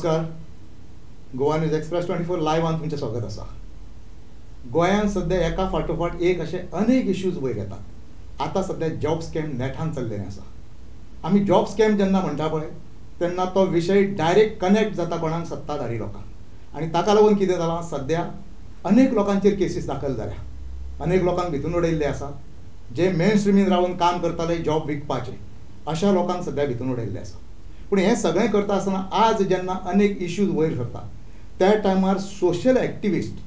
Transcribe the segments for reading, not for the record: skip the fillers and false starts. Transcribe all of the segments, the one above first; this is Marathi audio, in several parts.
नमस्कार. गोवा न्यूज एक्सप्रेस 24 लायव्हान तुमचें स्वागत आसा. गोंयांत सध्या एका फाटोफाट एक असे अनेक इश्यूज वयर येतात. आतां सध्या जॉब स्कॅम नेटान चल्लेलें आसा. आमी जॉब स्कॅम जेन्ना म्हणटा पळय तेन्ना तो विशय डायरेक्ट कनेक्ट जाता कोणाक सत्ताधारी लोकांक आनी ताका लागून कितें जालां सध्या अनेक लोकांचेर केसीस दाखल जाल्या. अनेक लोकांक भितून उडयल्ले आसा. जे मेन स्ट्रिमीन रावन काम करताले जॉब विकपाचे अशा लोकांक सध्या भितून उडयल्ले आसा. पूण हें सगळें करता आसतना आज जेन्ना अनेक इश्यूज वयर सरता त्या टायमार सोशल एक्टिविस्ट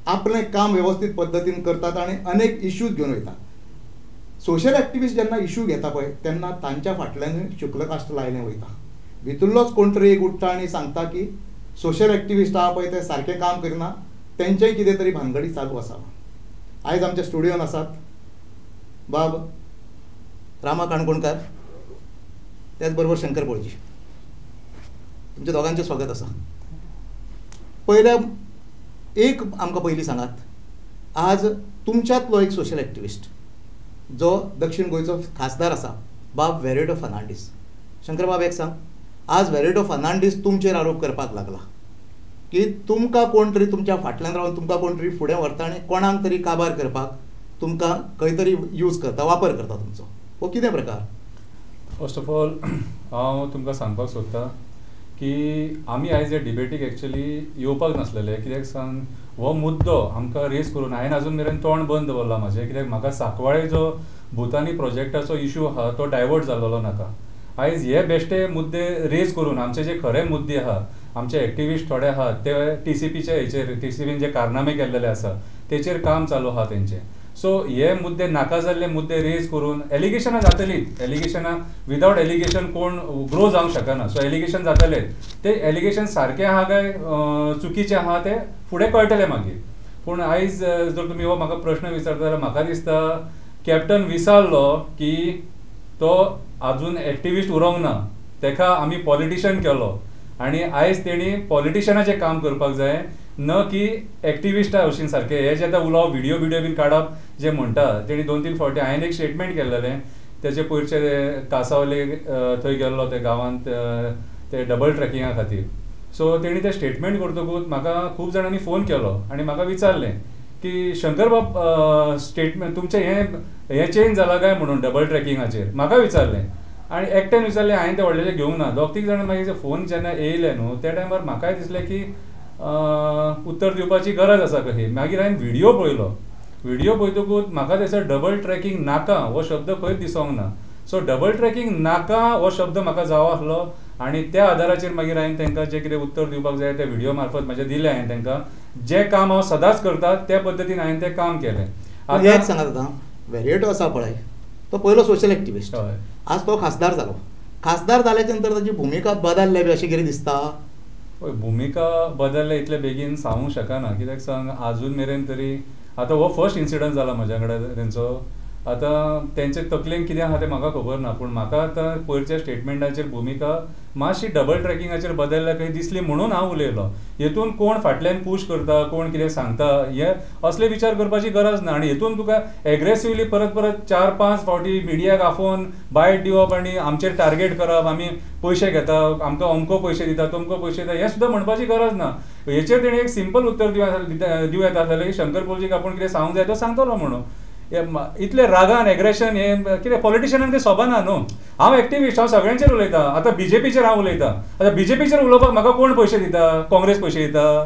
आपलें काम वेवस्थीत पद्दतीन करतात आनी अनेक इश्यूज घेवन वयतात. सोशल एक्टिविस्ट जेन्ना इश्यू घेता पळय तेन्ना तांच्या फाटल्यान शुक्लकाश्ट लायलें वयता. भितरलोच कोण तरी एक उठता आनी सांगता की सोशल एक्टिविस्ट आहा पळय ते सारकें काम करिना, तेंचेय कितें तरी भानगडी चालू आसा. आयज आमच्या स्टुडियोन आसात बाब रामा काणकोणकार, त्याच बरोबर शंकर पळजी. तुमच्या दोगांचें स्वागत आसा. पयल्या एक आमकां पयलीं सांगात, आज तुमच्यातलो एक सोशल एक्टिविस्ट जो दक्षिण गोंयचो खासदार आसा बाब वेरेटो फर्नांडीस. शंकर बाब एक सांग, आज वेरेटो फर्नांडीस तुमचेर आरोप करपाक लागला की तुमकां कोण तरी तुमच्या फाटल्यान रावन तुमकां कोण तरी फुडें व्हरता आनी कोणाक तरी काबार करपाक तुमकां खंय तरी यूज करता, वापर करता तुमचो. हो कितें प्रकार? फर्स्ट ऑफ ऑल हांव तुमकां सांगपाक सोदतां की आमी आयज ह्या डिबेटीक एक्चुअली येवपाक नासलेले. कित्याक सांग, हो मुद्दो आमकां रेज करून हांवें आजून मेरेन तोंड बंद दवरलां म्हाजें. कित्याक म्हाका सांकवाळे जो भुतानी प्रोजेक्टाचो इश्यू आहा तो डायवर्ट जाल्लो नाका. आयज हे बेश्टे मुद्दे रेज करून आमचे जे खरे मुद्दे आहा, आमचे एक्टिविस्ट थोडे आहात ते TCPचे हेचेर TCPन जे कारनामे केल्लेले आसा तेचेर काम चालू आहा तेंचें. सो हे मुद्दे नाका जाल्ले मुद्दे रेज करून एलिगेशनां जातलीच. एलिगेशनां विदावट एलिगेशन कोण ग्रो जावंक शकना. सो एलिगेशन जातलेच. ते एलिगेशन सारकें आहा काय चुकीचें आहा ते फुडें कळटलें मागीर. पूण आयज जर तुमी हो म्हाका प्रश्न विचारता जाल्यार म्हाका दिसता कॅप्टन विसरलो की तो आजून एक्टिविस्ट उरोंक ना, तेका आमी पॉलिटिशियन केलो आनी आयज तेणी पॉलिटिशियनाचें काम करपाक जाय, न की एक्टिविस्टा हरशीं सारकें. हे जे आतां उलोवप व्हिडिओ बीन काडप जे म्हणटा तेणी 2-3 फावटी हांवें एक स्टेटमेंट केल्लेलें. तेचे पयरचे कासावले थंय गेल्लो ते गांवांत ते डबल ट्रॅकिंगा खातीर. सो तेणी ते स्टेटमेंट करतकूच म्हाका खूब जाणांनी फोन केलो आनी म्हाका विचारलें की शंकर बाब स्टेटमेंट तुमचें हें चेंज जालां काय म्हणून डबल ट्रॅकिंगाचेर म्हाका विचारलें. आनी एकट्यान विचारलें, हांवें तें व्हडलेशें घेवंक ना. 2-3 जाणां मागीर फोन जेन्ना येयले न्हू त्या टायमार म्हाकाय दिसलें की उत्तर दिवपाची गरज आसा कशी. मागीर हांवें व्हिडिओ पळयलो. व्हिडिओ पळयतकूच म्हाका थंयसर डबल ट्रॅकिंग नाका हो शब्द खंयच दिसोंक ना. सो डबल ट्रॅकिंग नाका हो शब्द म्हाका जावो आसलो आनी त्या आदाराचेर मागीर हांवें तांकां जें कितें उत्तर दिवपाक जाय ते व्हिडिओ मार्फत म्हाजें दिलें. हांवें तांकां जें काम हांव सदांच करता त्या पद्दतीन हांवें तें काम केलें. आतां सांगात, आतां वेरेटो आसा पळय तो पयलो सोशल एक्टिविस्ट, आज तो खासदार जालो. खासदार जाल्याच्या नंतर ताची भुमिका बदलल्या बी अशें कितें दिसता? भुमिका बदलले इतले बेगीन सांगूंक शकना. कित्याक सांग, आजून मेरेन तरी आतां हो फर्स्ट इन्सिडंट जाला म्हज्या कडेन तेंचो. आतां तेंचे तकलेन कितें आहा तें म्हाका खबर ना, पूण म्हाका आतां पयरच्या स्टेटमेंटाचेर भुमिका मातशी डबल ट्रॅकिंगाचेर बदलल्या कशी दिसली म्हणून हांव उलयलो. हेतून कोण फाटल्यान पुश करता, कोण कितें सांगता, हे असले विचार करपाची गरज ना. आनी हेतून तुका एग्रेसिवली परत 4-5 फावटी मिडियाक आफोवन बायट दिवप आनी आमचेर टार्गेट करप, आमी पयशे घेता, आमकां अमको पयशे दिता, तमको पयशे दिता, हें सुद्दां म्हणपाची गरज ना. हेचेर तेणी एक सिंपल उत्तर दिवं येता आसलें की शंकर पळजीक आपूण कितें सांगूंक जाय तो सांगतलो म्हणून. इतले रागान एग्रेशन हें कितें पॉलिटिशियनांक तें सोबना न्हू. हांव एक्टिविस्ट, हांव सगळ्यांचेर उलयतां. आतां BJPचेर हांव उलयतां. आतां BJPचेर उलोवपाक म्हाका कोण पयशे दिता? काँग्रेस पयशे दिता?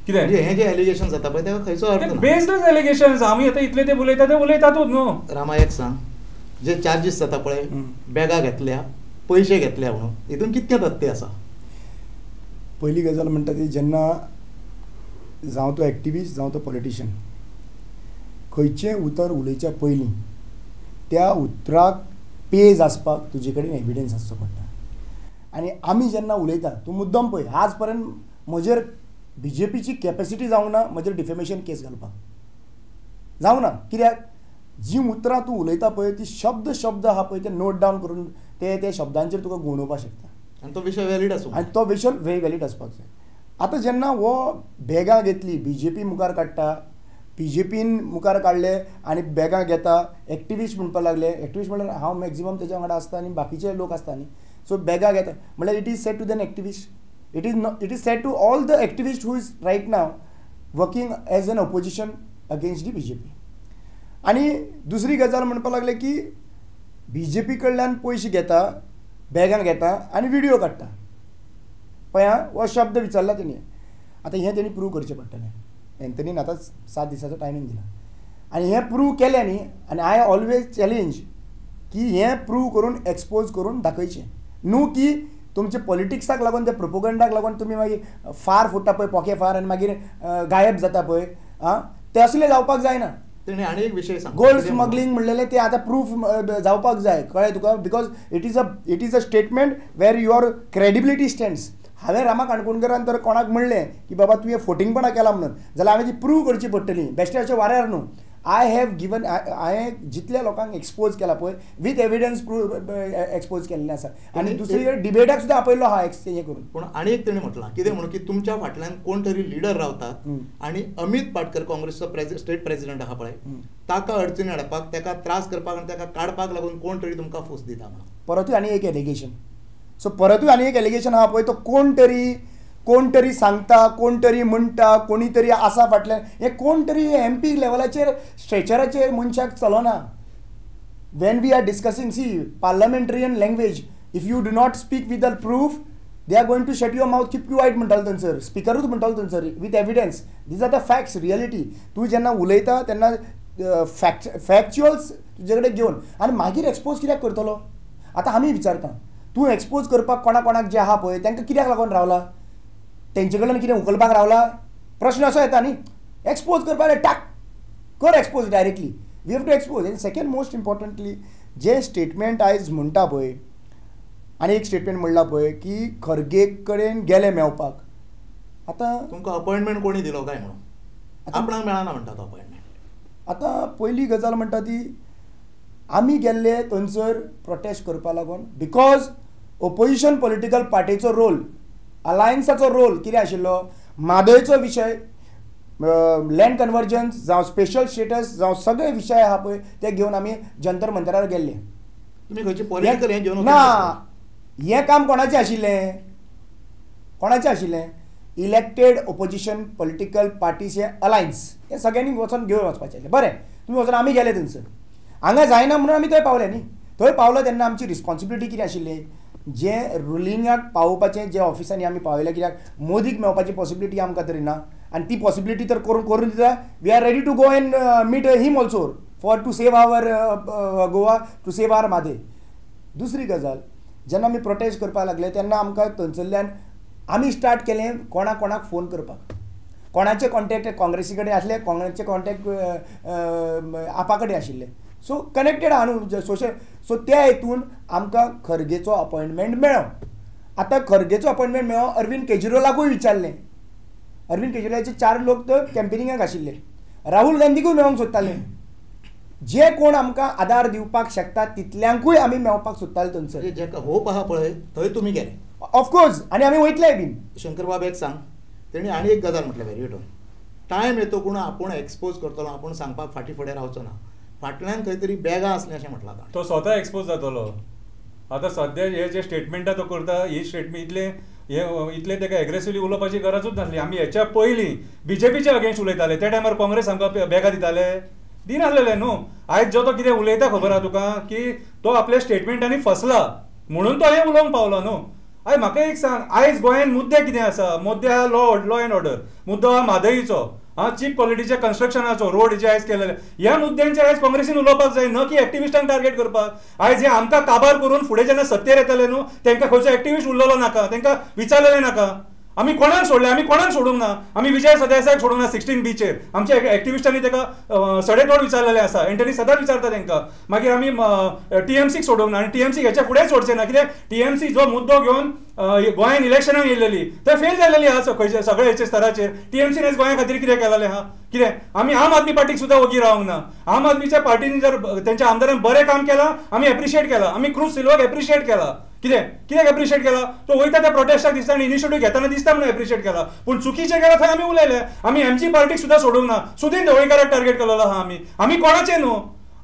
कितें हें जे एलिगेशन जाता पळय तेका खंयचो अर्थ ना. Based allegations. आमी आतां इतले ते उलयतातूच न्हू. रामा एक सांग, जे चार्जीस जाता पळय, बॅगा घेतल्या, पयशे घेतल्या म्हणून, हितून कितकें तथ्य आसा? पयली गजाल म्हणटा ती, जेन्ना जावं तो एक्टिविस्ट जावं तो पॉलिटिशियन, खंयचें उतर उलयच्या पयलीं त्या उतराक पेज आसपाक तुजे कडेन एविडन्स आसचो पडटा. आनी आमी जेन्ना उलयता, तूं मुद्दम पळय, आज पर्यंत म्हजेर BJPची कॅपेसिटी जावंक ना म्हजेर डिफेमेशन केस घालपाक, जावंक ना. कित्याक जी उतरां तूं उलयता पळय ती शब्द आहा पळय ते नोट डावन करून ते शब्दांचेर तुका गुंवणोवपाक शकता. आनी तो विशय वॅलीड आसूं, आनी तो विशय वॅलीड आसपाक जाय. आतां जेन्ना हो बॅगां घेतली, BJP मुखार काडटा, BJPन मुखार काडले आनी बॅगां घेता, एक्टिविस्ट म्हणपाक लागले. एक्टिविस्ट म्हणल्यार हांव मॅक्झिमम तेच्या वांगडा आसता आनी बाकीचे लोक आसता न्ही. सो बॅगां घेता म्हणल्यार it is said to than activist. It is said to all the activists who is right now working as an opposition against the BJP. आणि दुसरी गजाल म्हणपाक लागले की BJP कडल्यान पयशे घेता, बॅगान घेता आणि व्हिडिओ काडटा. पळय हो शब्द विचारला तेणी. आतां हें तेणी प्रूव करचें पडटलें. एंथनीन आतां 7 दिसाचो टायमींग दिला आनी हें प्रूव केलें न्ही. आनी आय ऑलवेज चॅलेंज की हें प्रूव करून एक्सपोज करून दाखयचें न्हू की तुमचे पॉलिटिक्साक लागून त्या प्रोपोगंडाक लागून तुमी मागीर फार फोडटा पळय पोके फार आनी मागीर गायब जाता पळय ते असलें जावपाक जायना. तेणी आनी एक विशय सांग गोल्ड स्मगलिंग म्हणलेलें ते आतां प्रूफ जावपाक जाय कळ्ळें तुका. Because it is a statement where your credibility stands. हांवें रामा काणकोणकरान तर कोणाक म्हणलें की बाबा तुवें फोटिंगपणां केलां म्हणून जाल्यार हांवें ती प्रूव करची पडटली बेश्ट्याच्या वाऱ्यार न्हू. आय हॅव गिवन हांवें जितल्या लोकांक एक्सपोज केला पळय विथ एविडन्स एक्सपोज केल्लें आसा. आनी दुसरी डिबेटाक सुद्दां आपयल्लो हा हें करून. पूण आनी एक तेणी म्हटलां कितें म्हणून की तुमच्या फाटल्यान कोण तरी लिडर रावतात आनी अमित पाटकर काँग्रेसचो स्टेट प्रेसिडेंट आहा पळय ताका अडचणी हाडपाक ताका त्रास करपाक आनी ताका काडपाक लागून कोण तरी तुमकां फूस दिता म्हणून. परतूय आनी एक एलिगेशन. सो परतूय आनी एक एलिगेशन आहा पळय तो कोण तरी सांगता, कोण तरी म्हणटा, कोणी तरी आसा फाटल्यान. हे कोण तरी MP लेवलाचेर स्ट्रेचराचेर मनशाक चलना. When we are discussing see parliamentarian language if you do not speak with the proof they are going to shut your mouth keep quiet म्हणटालो थंयसर. स्पिकरूच म्हणटालो थंयसर with evidence. These are the facts reality. तूं जेन्ना उलयता तेन्ना फॅक्च्युअल्स तुजे कडेन घेवन आनी मागीर एक्सपोज कित्याक करतलो. आतां आमी विचारता तूं एक्सपोज करपाक कोणाक जे आहा पळय तांकां कित्याक लागून रावला. तेंचे कडल्यान कितें उखलपाक रावला प्रश्न असो येता न्ही. एक्सपोज करपाक टाक कर expose directly. We have to expose. And second most importantly जे स्टेटमेंट आयज म्हणटा पळय आनी एक स्टेटमेंट म्हणला पळय की खरगे कडेन गेले मेवपाक. आतां तुमकां अपॉयंटमेंट कोणी दिलो काय म्हणून आपणाक मेळना म्हणटा तो अपॉयंटमेंट. आतां पयली गजाल म्हणटा ती आमी गेल्ले थंयसर प्रोटेस्ट करपा लागून बिकॉज ओपोजिशन पॉलिटिकल पार्टीचो रोल अलायन्साचो रोल कितें आशिल्लो. म्हादयचो विशय लँड कन्वर्जन्स जावं स्पेशल स्टेटस जावं सगळे विशय आहा पळय ते घेवन आमी जंतर मंतरार गेल्ले. तुमी खंयचे पॉलिटिकल हें घेवन ना हें काम कोणाचें आशिल्लें इलेक्टेड ओपोजिशन पॉलिटिकल पार्टीचे अलायन्स हे सगळ्यांनी वचून घेवन वचपाचें. बरें तुमी वचून आमी गेले थंयसर हांगा जायना म्हणून आमी थंय पावले न्ही. थंय पावलो तेन्ना आमची रिस्पॉन्सिबिलिटी कितें आशिल्ली जे रुलिंगाक पावोवपाचें जे ऑफिसांनी आमी पावयलें कित्याक मोदीक मेवपाची पॉसिबिलिटी आमकां तरी ना आनी ती पॉसिबिलिटी तर करून दिता. We are ready to go and meet him also for to save our Goa to save our Mhadei. दुसरी गजाल जेन्ना आमी प्रोटेस्ट करपाक लागले तेन्ना आमकां थंयसरल्यान आमी स्टार्ट केलें कोणाक फोन करपाक. कोणाचे कॉन्टॅक्ट काँग्रेसी कडेन आसले काँग्रेसचे कॉन्टॅक्ट आपा कडेन आशिल्ले. सो कनेक्टेड आहा न्हू सोशल. सो त्या हेतून आमकां खरगेचो अपॉयंटमेंट मेळ्ळो. आतां खरगेचो अपॉयंटमेंट मेळ्ळो अरविंद केजरीवालाकूय विचारलें. अरविंद केजरीवालाचे 4 लोक तर कॅम्पेनिंगाक आशिल्ले. राहुल गांधीकूय मेळोंक सोदताले. जे कोण आमकां आदार दिवपाक शकता तितल्यांकूय आमी मेळपाक सोदताले थंयसर. जेका होप आहा पळय थंय तुमी गेले ऑफकोर्स आनी आमी वयतले बीन. शंकर बाब एक सांग तेणी आनी एक गजाल म्हटलें वेरी गुड. टायम येतो पूण आपूण एक्सपोज करतलो आपूण सांगपाक फाटी फुडें रावचो ना. फाटल्यान खंय तरी बॅगां आसलीं अशें म्हटलां तो स्वता एक्सपोज जातलो. आतां सद्या हे जे स्टेटमेंटां तो करता ही स्टेटमेंट इतले ताका एग्रेसिवली उलोवपाची गरजूच नासली. आमी हेच्या पयलीं BJPचे अगेन्स्ट उलयताले त्या टायमार काँग्रेस आमकां बॅगां दिताले दिनासलेले न्हू. आयज जो तो कितें उलयता खबर आहा तुका की तो आपल्या स्टेटमेंटांनी फसला म्हणून तो हें उलोवंक पावलो न्हू. आय म्हाका एक सांग आयज गोंयान मुद्दे कितें आसा. मुद्दे आहा लॉ एंड ऑर्डर. मुद्दो आहा म्हादईचो चीप क्वॉलिटीच्या कन्स्ट्रक्शनाचो रोड जे आयज केलेले ह्या मुद्द्यांचेर आयज काँग्रेसीन उलोवपाक जाय न की एक्टिविस्टांक टार्गेट करपाक. आयज हे आमकां काबार करून फुडें जेन्ना सत्तेर येतले न्हू तांकां खंयचो एक्टिविस्ट उरलेलो नाका तांकां विचारलेलें नाका. आमी कोणाक सोडले आमी कोणाक सोडूंक ना. आमी विजय सरदेसायाक सोडूंक ना 16 बीचेर. आमच्या एक्टिविस्टांनी ताका सडेतोड विचारलेले आसा आनी तांणी सदांच विचारता तांकां. मागीर आमी TMCक सोडूंक ना आनी TMC हेच्या फुडें सोडचे ना कित्याक TMC जो मुद्दो घेवन गोंयान इलेक्शनाक येयलेली ते फेल जालेली आहा खंयचे सगळे हेचे स्तराचेर. TMCन आयज गोंया खातीर कितें केलेलें आहा कितें. आमी आम आदमी पार्टीक सुद्दां वगी रावंक ना. आम आदमीच्या पार्टीनी जर तेंच्या आमदारान बरें काम केलां आमी एप्रिशिएट केलां. आमी क्रूज सिल्वाक एप्रिशिएट केलां. कित्याक एप्रिशिएट केला तो वयता त्या प्रोटेस्टाक दिसता आनी इनिशिएटीव घेताना दिसता म्हणून एप्रिशिएट केला. पूण चुकीचें केलां थंय आमी उलयले. आमी MG पार्टीक सुद्दां सोडूंक ना. सुदीन ढवळीकाराक टार्गेट केलेलो आहा आमी कोणाचे न्हू.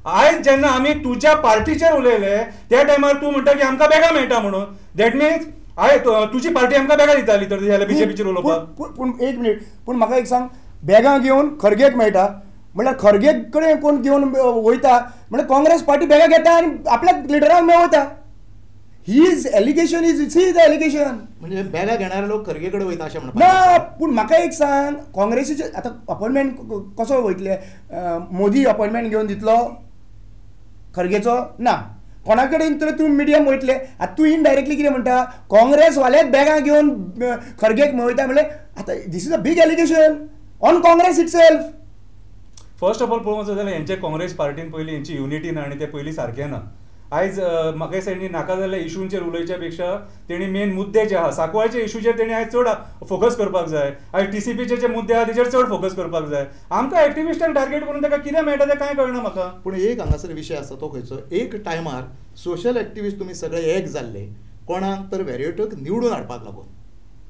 आयज जेन्ना आमी तुज्या पार्टीचेर उलयले त्या टायमार तूं म्हणटा की आमकां बॅगां मेळटा म्हणून. दॅट मिन्स तुझी पार्टी आमकां बेगा दिताली तर जाल्यार बीजेपीचेर उलोवपाक. पूण एक मिनीट, पूण म्हाका एक सांग, बॅगां घेवन खरगेक मेळटा म्हणल्यार खरगे कडेन कोण घेवन वयता म्हणल्यार काँग्रेस पार्टी बॅगां घेता आनी आपल्या लिडराक मेळवता. His allegation is allegation. म्हणजे बॅगां घेणारे लोक खरगे कडेन वयता अशें म्हणपाक ना. पूण म्हाका एक सांग, काँग्रेसीचे आतां अपॉयंटमेंट कसो वयतले? मोदी अपॉयंटमेंट घेवन दितलो खरगेचो? ना. कोणा कडेन तर तूं मिडियम वयतले. आतां तूं इनडायरेक्टली कितें म्हणटा, काँग्रेसवालेच बॅगां घेवन खरगेक मेळयता म्हणल्यार आतां this is a big allegation on Congress itself. First of all पळोवंक वचत जाल्यार हेंचे काँग्रेस पार्टीन पयलीं हेंची युनिटी ना आनी ते पयलीं सारकें ना. आयज म्हाका दिसता नाका जाल्ल्या इशूंचेर उलयच्या पेक्षा तेणी मेन मुद्दे जे आहा सांकवाळच्या इशूचेर तेणी आयज चड फोकस करपाक जाय. आयज TCPचे जे मुद्दे आहा तेचेर चड फोकस करपाक जाय. आमकां एक्टिविस्टांक टार्गेट करून ताका कितें मेळटा तें कांय कळना म्हाका. पूण एक हांगासर विशय आसा तो खंयचो, एक टायमार सोशल एक्टिविस्ट तुमी सगळे एक जाल्ले कोणाक तर वेरेटोक निवडून हाडपाक लागून,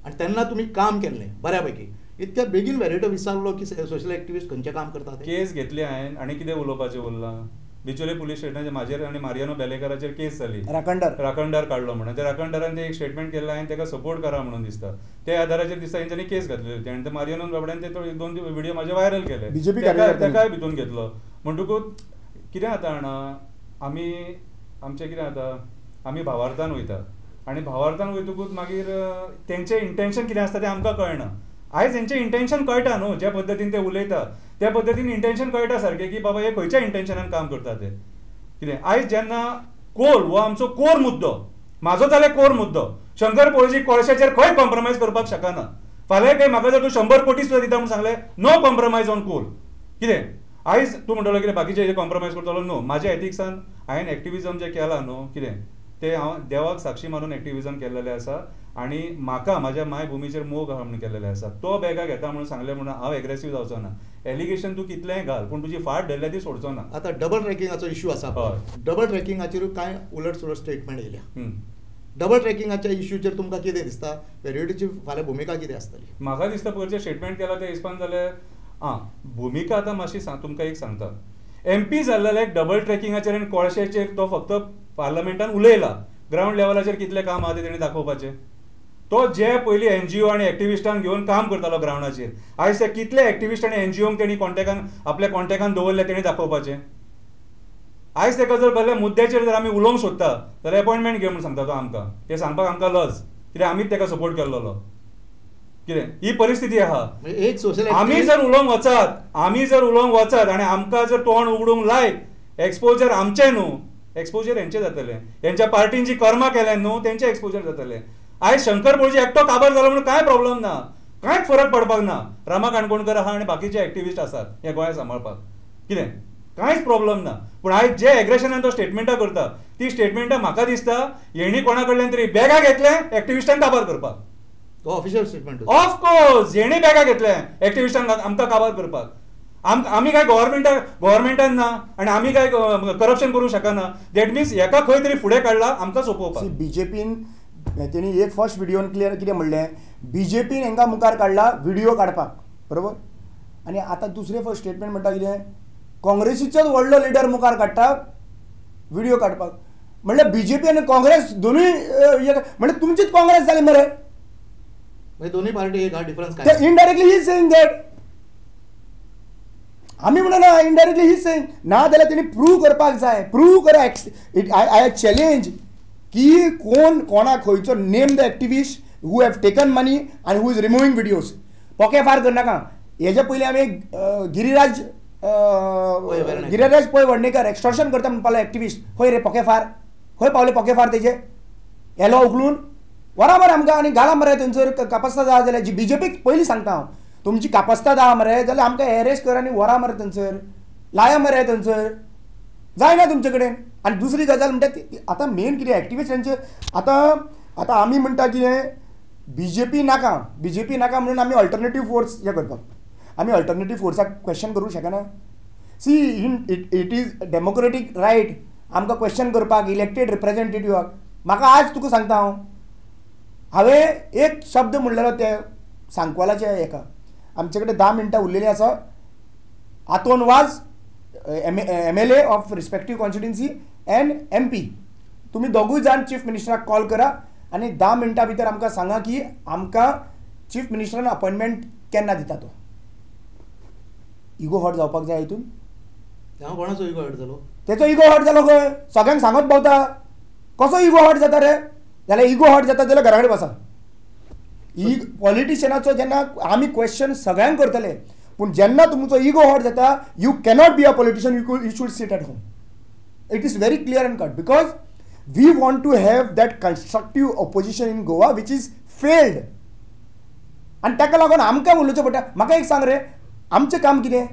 आनी तेन्ना तुमी काम केल्लें बऱ्या पैकी. इतक्या बेगीन वेरेटो विचारलो की सोशल एक्टिविस्ट खंयचें काम करतात. केस घेतली हांवें आनी कितें उलोवपाचें उरलां. बिचोले पुलीस स्टेशनाचेर म्हाजेर आनी मारियानो बेलेकराचेर केस जाली. राखणदार काडलो म्हणून. त्या राखणदारान ते एक स्टेटमेंट केल्लें हांवें ताका सपोर्ट करा म्हणून दिसता. त्या आदाराचेर दिसता तेंच्यांनी केस घातलेली होती आनी मारियानो बाबड्यान ते 2 व्हिडिओ म्हाजे व्हायरल केले. ताकाय भितून घेतलो. म्हणटकूच कितें जाता जाणा, आमचें कितें जाता, आमी भावार्थान वयता आनी भावार्थान वयतकूच मागीर तेंचें इंटेंशन कितें आसता तें आमकां कळना. आयज हेंचें इंटेंशन कळटा न्हू, ज्या पद्दतीन ते उलयता त्या पद्दतीन इंटेंशन कळटा सारकें की बाबा हे खंयच्या इंटेंशनान काम करता ते कितें. आयज जेन्ना कोल हो आमचो कोर मुद्दो, म्हाजो जाल्यार कोर मुद्दो, शंकर पळोवची कोळशाचेर खंय कॉम्प्रोमायज करपाक शकना. फाल्यां खंय म्हाका जर तूं 100 कोटी सुद्दां दिता म्हणून सांगलें नो कॉम्प्रोमायज ऑन कोल. कितें आयज तूं म्हणटलो कितें बाकीचे कॉम्प्रोमायज करतलो? नो. म्हाज्या एथिक्सान हांवें एक्टिविजम जें केलां न्हू, कितें तें हांव देवाक साक्षी मानून एक्टिविजम केल्लेलें आसा आनी म्हाका म्हाज्या मायभुमीचेर मोग आहा म्हणून केल्लेलें आसा. तो बॅगा घेता म्हणून सांगलें म्हणून हांव एग्रेसीव जावचो ना. एलिगेशन तूं कितलेंय घाल पूण तुजी फाट धरल्या ती सोडचो ना. आतां डबल ट्रॅकिंगाचो इश्यू आसा. डबल ट्रॅकिंगाचेरूय कांय उलट सुलट स्टेटमेंट येयल्या. डबल ट्रॅकिंगाच्या इश्यूचेर तुमकां कितें दिसता? वेरिएटीची फाल्यां भुमिका कितें आसतली? म्हाका दिसता पयलीं स्टेटमेंट केला ते हिसपान जाल्यार भुमिका आतां मातशी तुमकां एक सांगता. MP जाल्लेले डबल ट्रॅकिंगाचेर आनी कोळशाचेर तो फक्त पार्लमेंटान उलयला. ग्राउंड लेवलाचेर कितलें काम आहा तें तेणी दाखोवपाचें. तो जे पयलीं NGO आनी एक्टिविस्टांक घेवन काम करतालो ग्राउंडाचेर, आयज ते कितले एक्टिविस्ट आनी NGOंक तेणी आपल्या कॉन्टॅक्टान दवरले तेणी दाखोवपाचें. आयज ताका जर कसल्या मुद्द्याचेर जर आमी उलोवंक सोदता जाल्यार अपॉयंटमेंट घे म्हणून सांगता तो आमकां. तें सांगपाक आमकां लज, कित्याक आमीच ताका सपोर्ट केल्लो. कितें ही परिस्थिती आहा. एक सोशल आमी जर उलोवंक वचत आनी आमकां जर तोंड उगडूंक लायत, एक्सपोजर आमचें न्हू, एक्सपोजर हेंचें जातलें. हेंच्या पार्टीन जी कर्मां केल्या न्हू तेंचें एक्सपोजर जातलें. आयज शंकर पळोवची एकटो काबार जालो म्हणून कांय प्रॉब्लेम ना, कांयच फरक पडपाक ना. रामा काणकोणकर आहा आनी बाकीचे एक्टिविस्ट आसात हे गोंय सांबाळपाक, कितें कांयच प्रॉब्लेम ना. पूण आयज जे एग्रेशनान तो स्टेटमेंटां करता ती स्टेटमेंटां म्हाका दिसता हेणी कोणा कडल्यान तरी बॅगा घेतलें एक्टिविस्टांक काबार करपाक. तो ऑफिशियल स्टेटमेंट ऑफकोर्स हेणी बॅगा घेतलें एक्टिविस्टांक आमकां काबार करपाक. आमी काय गव्हर्मेंटान ना आनी आमी काय करप्शन करूंक शकना. दॅट मिन्स हेका खंय तरी फुडें काडला आमकां सोपोवपाक. बीजेपीन तेणी एक फर्स्ट व्हिडिओन क्लियर कितें म्हणलें, बीजेपीन हांकां मुखार काडला व्हिडिओ काडपाक, बरोबर. आनी आतां दुसरें फर्स्ट स्टेटमेंट म्हणटा कितें, काँग्रेसीचोच व्हडलो लिडर मुखार काडटा व्हिडिओ काडपाक. म्हणल्यार बीजेपी आनी काँग्रेस दोनूय म्हणजे तुमचीच काँग्रेस जाली मरे. दोन्ही पार्टी एक डिफरन्स काय? इनडायरेक्टली ही सेइंग दॅट आमी म्हणना, इनडायरेक्टली ही सेइंग ना जाल्यार तेणी प्रूव करपाक जाय. प्रूव करा. आय चॅलेंज की कोणाक खंयचो name the activist who have taken money आनी हू इज रिमुवींग व्हिडिओज. पोके फार करनाका. हेजे पयलीं आमी गिरिराज पै वडणेकर एक्स्टॉर्शन करता म्हणपालो एक्टिविस्ट. खंय रे पोके फार, खंय पावले पोके फार तेजे? येलो उखलून वरा मरे आमकां आनी घाला मरे थंयसर कापास्ता जाय जाल्यार. जी बीजेपीक पयलीं सांगता हांव, तुमची कापास्ता आहा मरे जाल्यार आमकां एरेस्ट कर आनी व्हरा मरे थंयसर, लाया मरे थंयसर, जायना तुमचे कडेन. आनी दुसरी गजाल म्हणटा ती आतां मेन कितें एक्टिविस्टांचे आतां आमी म्हणटा कितें बीजेपी नाका म्हणून आमी अल्टरनेटीव फोर्स हें करतात. आमी अल्टरनेटीव फोर्साक क्वेश्चन करूंक शकना. See it is democratic right आमकां क्वेश्चन करपाक इलेक्टेड रिप्रेझेंटेटिव्हाक. म्हाका आज तुका सांगता हांवें एक शब्द म्हणलेलो ते सांकवालाच्या हेका. आमचे कडेन 10 मिनटां उरलेलीं आसा. आतोन वाज MLA of respective constituency end MP. तुमी दोगूय जाण चीफ मिनिस्टराक कॉल करा आनी 10 मिनटां भितर आमकां सांगा की आमकां चीफ मिनिस्टरान अपॉइंटमेंट केन्ना दिता तो. इगो हर्ट जावपाक जाय हितून. हांव कोणाचो इगो हर्ट जालो? तेचो इगो हर्ट जालो खंय? सगळ्यांक सांगत भोंवता. कसो इगो हर्ट जाता रे? जाल्यार इगो हर्ट जाता जाल्यार घरा कडेन बसा. पॉलिटिशियनाचो जेन्ना आमी क्वेश्चन सगळ्यांक करतले, पूण जेन्ना तुमचो इगो हर्ट जाता, you cannot be a politician, you should sit at home. It is very clear and cut, because we want to have that constructive opposition in Goa which is failed. आनी ताका लागून आमकां उलोवचें पडटा. म्हाका एक सांग रे, आमचें काम कितें?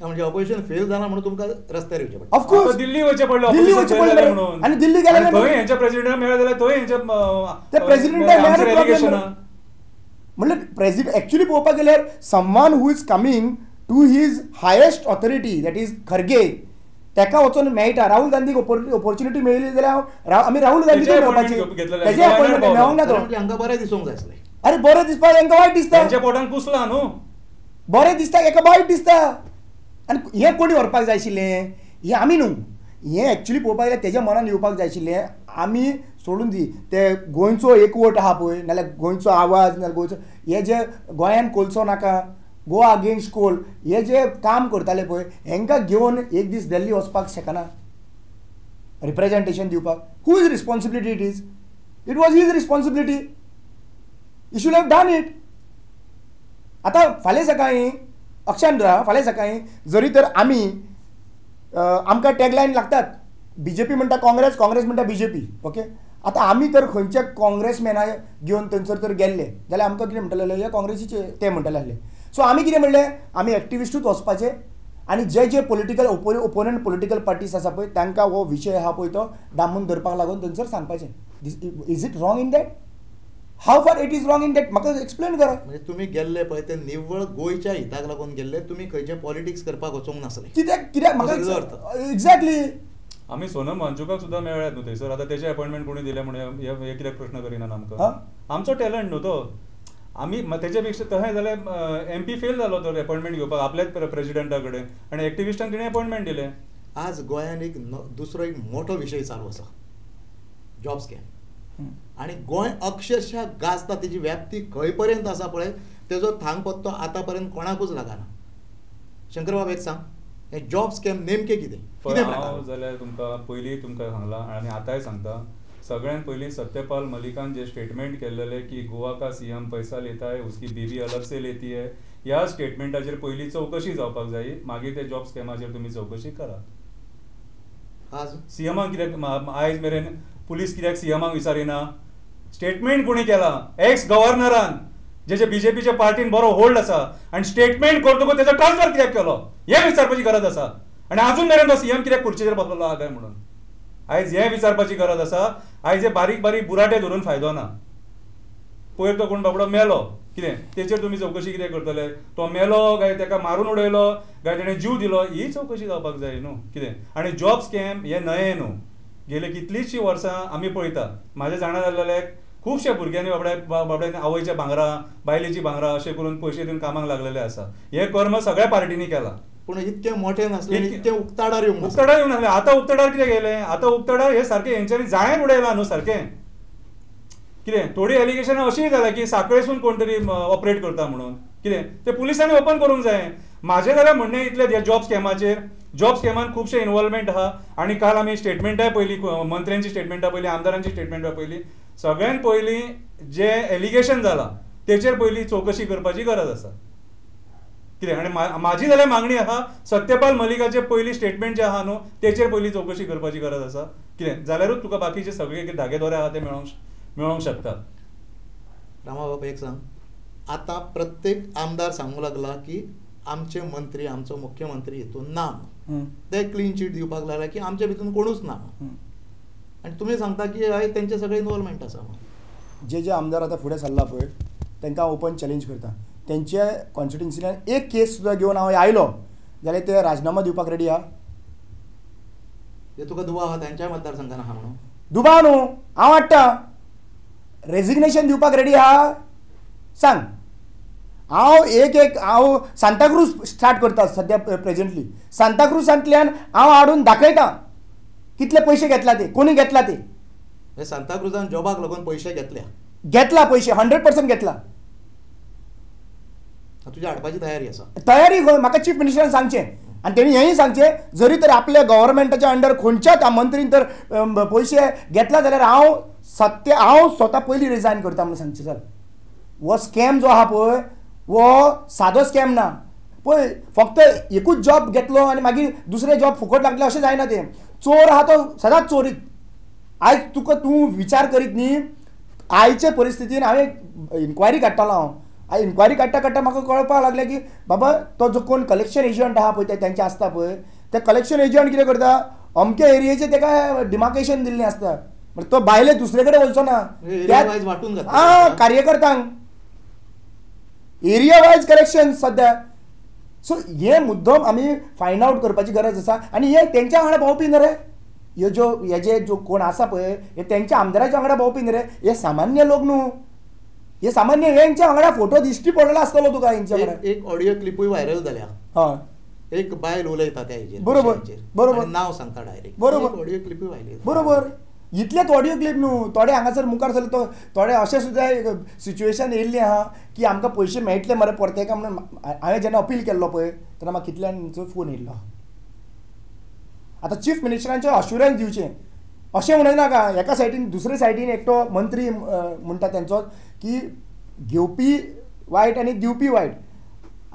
म्हणजे ऑपोजिशन फेल जाना म्हणून तुमकां रस्त्यार येवचें पडटा. ऑफकोर्स दिल्ली वयचें पडलें, दिल्ली वयचें पडलें म्हणून. आनी दिल्ली गेले थंय हेंच्या प्रेसिडेंटाक मेळ्ळें जाल्यार थंय हेंच्या ते प्रेसिडेंटाक मेळ्ळें म्हणल्यार प्रेसिडेंट एक्चुअली पळोवपाक गेल्यार someone who is coming to his highest authority that is Kharge, ताका वचून मेळटा. राहुल गांधीक ऑपॉर्च्युनिटी मेळ्ळी जाल्यार आमी राहुल गांधीक मेळपाची. तेजे अपॉइंटमेंट मेळोंक ना तो. हांकां बरें दिसूंक जाय आसलें. अरे बरें दिसपाक तांकां वायट दिसता. तेंच्या पोटान कुसला न्हू. बरें दिसता एका वायट दिसता. आनी हें कोणी व्हरपाक जाय आशिल्लें? हें आमी न्हू. हें एक्चुअली पळोवपाक गेल्यार तेज्या मनान येवपाक जाय आशिल्लें. आमी सोडून दी ते गोंयचो एकवट आहा पळय, नाल्यार गोंयचो आवाज, नाल्यार गोंयचो हे जे गोंयान कोलसो नाका, गोवा अगेन्स्ट कोल, हे जे काम करताले पळय, हेंकां घेवन एक दीस दिल्ली वचपाक शकना रिप्रेजेंटेशन दिवपाक. Who is responsibility? It is. It was his responsibility. You should have done it. आतां फाल्यां सकाळीं अक्षान राहा, फाल्यां सकाळीं जरी तर आमी आमकां टॅगलायन लागतात, बीजेपी म्हणटा काँग्रेस, काँग्रेस म्हणटा बीजेपी. ओके, आतां आमी तर खंयच्या काँग्रेसमॅना घेवन थंयसर तर गेल्ले जाल्यार आमकां कितें म्हणटले, हे काँग्रेसीचे ते म्हणटले आसले. सो आमी कितें म्हणलें, आमी एक्टिविस्टूच वचपाचे आनी जे जे पॉलिटिकल ओपोनंट पॉलिटिकल पार्टीज आसा पळय तांकां हो विशय आहा पळय तो दामून धरपाक लागून थंयसर सांगपाचें. Is it wrong in that? How far it is wrong in that? म्हाका एक्सप्लेन करा. म्हणजे तुमी गेल्ले पळय ते निव्वळ गोंयच्या हिताक लागून गेल्ले, तुमी खंयचे पॉलिटिक्स करपाक वचूंक नासले. कित्याक म्हाका एक्झॅक्टली. आमी सोनम वांगचुकाक सुद्दां मेळ्ळ्यात न्हू थंयसर. आतां तेजे अपॉइंटमेंट कोणी दिलें म्हणून हे कित्याक प्रश्न करिनात आमकां? आमचो टॅलंट न्हू तो. आमी तेजे पेक्षा तशें जाल्यार MP फेल जालो तो अपॉइंटमेंट घेवपाक आपल्याच प्रेसिडेंटा कडेन, आनी एक्टिविस्टांक तिणें अपॉइंटमेंट दिलें. आज गोंयान एक दुसरो एक मोठो विशय चालू आसा, जॉब स्कॅम. आनी गोंय अक्षरशा गाजता. तेजी व्याप्ती खंय पर्यंत आसा पळय, तेजो थांग पत्तो आतां पर्यंत कोणाकूच लागना. शंकर बाब एक सांग, हे जॉब स्कॅम नेमके कितें? हांव जाल्यार तुमकां पयलीं तुमकां सांगलां आनी आतांय सांगता. सगळ्यात पयलीं सत्यपाल मलिकान जे स्टेटमेंट केल्लेले की गोवा का CM पैसा लेता है, उसकी बीवी अलग से लेती है, ह्या स्टेटमेंटाचेर पयलीं चवकशी जावपाक जाय. मागीर ते जॉब स्कॅमाचेर तुमी चवकशी करा. आज CMाक कित्याक आयज मेरेन पुलीस कित्याक CMाक विचारिना? स्टेटमेंट कोणी केला? एक्स गव्हर्नरान, जे बीजेपीच्या पार्टीन बरो होल्ड आसा, आनी स्टेटमेंट करतकूच तेजो ट्रान्सफर कित्याक केलो हें विचारपाची गरज आसा. आनी अजून मेरेन तो CM कित्याक खुर्चेचेर बसलेलो आहा काय म्हणून आयज हें विचारपाची गरज आसा. आयज हे बारीक बारीक बुराटे धरून फायदो ना. पयर तो कोण बाबडो मेलो, कितें तेचेर तुमी चवकशी कितें करतले? तो मेलो काय ताका मारून उडयलो काय ताणें जीव दिलो, ही चवकशी जावपाक जाय न्हू. कितें आनी जॉब स्कॅम हे नये न्हू. गेले कितलींशीं वर्सां आमी पळयता. म्हाजे जाणा जाल्ले खुबशे भुरग्यांनी बाबड्यांनी आवयच्या भांगरां, बायलेची भांगरां अशें करून पयशे दिवन कामाक लागलेले आसा. हे कर्म सगळ्या पार्टींनी केला. पूण इतके मोठे नासले, इतके उक्ताडार येवंक नासले. आतां उक्ताडार कितें गेले? आतां उक्ताडार हे सारकें हेंच्यांनी जाळ्यान उडयलां न्हू सारकें. कितें थोडी एलिगेशनां अशीय जाल्या की साखळेसून कोण तरी ऑपरेट करता म्हणून. कितें ते पुलिसांनी ओपन करूंक जाय. म्हाजें जाल्यार म्हणणें इतलें ह्या जॉब स्कॅमाचेर. जॉब स्कॅमान खुबशे इन्वॉल्वमेंट आहा. आनी काल आमी स्टेटमेंटाय पयलीं, मंत्र्यांची स्टेटमेंटा पयलीं, आमदारांची स्टेटमेंटा पयलीं, सगळ्यान पयलीं जे एलिगेशन जालां तेचेर पयलीं चवकशी करपाची गरज आसा. कितें आनी म्हाजी जाल्यार मागणी आहा, सत्यपाल मलिकाचे पयलीं स्टेटमेंट जे आहा न्हू तेचेर पयलीं चवकशी करपाची गरज आसा. कितें जाल्यारूच तुका बाकीचे सगळे धागेदोरे आहा ते मेळोंक शकता. रामाबाब एक सांग, आतां प्रत्येक आमदार सांगूंक लागला की आमचे मंत्री, आमचो मुख्यमंत्री हितून ना. ते क्लीन चीट दिवपाक लागला की आमच्या भितून कोणूच ना. आनी तुमी सांगता की हय तेंचे सगळे इन्वॉल्वमेंट आसा. जे आमदार आतां फुडें सरला पळय तांकां ओपन चॅलेंज करता. तेंच्या कॉन्स्टिट्युन्सींतल्यान एक केस सुद्दां घेवन हांव आयलो जाल्यार ते राजिनामा दिवपाक रेडी आहा. हे तुका दुबाव आहा तांच्या मतदारसंघान आहा म्हणून? दुबाव न्हू, हांव हाडटा. रेजिग्नेशन दिवपाक रेडी आहा? सांग. हांव सांताक्रूज स्टार्ट करता सद्या प्रेझेंटली. सांताक्रूजांतल्यान हांव हाडून दाखयता कितले पयशे घेतला ते, कोणी घेतला ते. हे सांताक्रुजान जॉबाक लागून पयशे घेतला पैसे 100% घेतला. तुझ्या हाडपाची तयारी आसा? तयारी म्हाका चीफ मिनिस्टरान सांगचें आनी तेणी हेंय सांगचें जरी तर आपल्या गव्हर्मेंटाच्या अंडर खंयच्याच मंत्रीन तर पयशे घेतला जाल्यार हांव स्वता पयलीं रिजायन करता म्हणून सांगचें. सर हो स्कॅम जो आहा पळय वो सादो स्कॅम ना पळय. फक्त एकूच जॉब घेतलो आनी मागीर दुसरे जॉब फुकट लागले अशें जायना. तें चोर आहा तो सदांच चोरीत. आयज तूं विचार करीत न्ही आयचे परिस्थितीन हांवें इन्क्वायरी काडटालो. इन्क्वायरी काडटा म्हाका कळपाक लागलें की बाबा तो जो कोण कलेक्शन एजंट आहा पळय तेंचे आसता पळय ते कलेक्शन एजंट कितें करता अमके एरियेचें तेका डिमार्केशन दिल्लें आसता. म्हणजे तो भायले दुसरे कडेन वचचो ना वांटून कार्यकर्त्यांक एरिया वायज कलेक्शन सद्या. सो हे मुद्दम आमी फायंड आवट करपाची गरज आसा. आनी हे तेंच्या वांगडा भोंवपी न्ही रे हे जो कोण आसा पळय हे तेंच्या आमदाराच्या वांगडा भोंवपी न्ही रे. हे सामान्य लोक न्हू. हे सामान्य हेंच्या वांगडा फोटो दिश्टी पडलो आसतलो तुका हेंच्या वांगडा. एक ऑडियो क्लिपूय व्हायरल जाल्या. हय एक बायल उलयता त्या हेजेर बरोबर नांव सांगता डायरेक्ट. बरोबर ऑडियो क्लिपूय व्हायरल. बरोबर. इतलेच ऑडियो क्लिप न्हू थोडे हांगासर मुखार सरले थोडे अशें सुद्दां सिच्युएशन येयल्ली आहा की आमकां पयशे मेळटले मरे परतेका म्हणून हांवें जेन्ना अपील केल्लो पळय तेन्ना म्हाका कितल्यांचो फोन येयल्लो. आतां चीफ मिनिस्टरांचें अश्युरन्स दिवचें अशें म्हणूं नाका. एका सायडीन दुसरे सायडीन एकटो मंत्री म्हणटा तेंचो की घेवपी वायट आनी दिवपी वायट.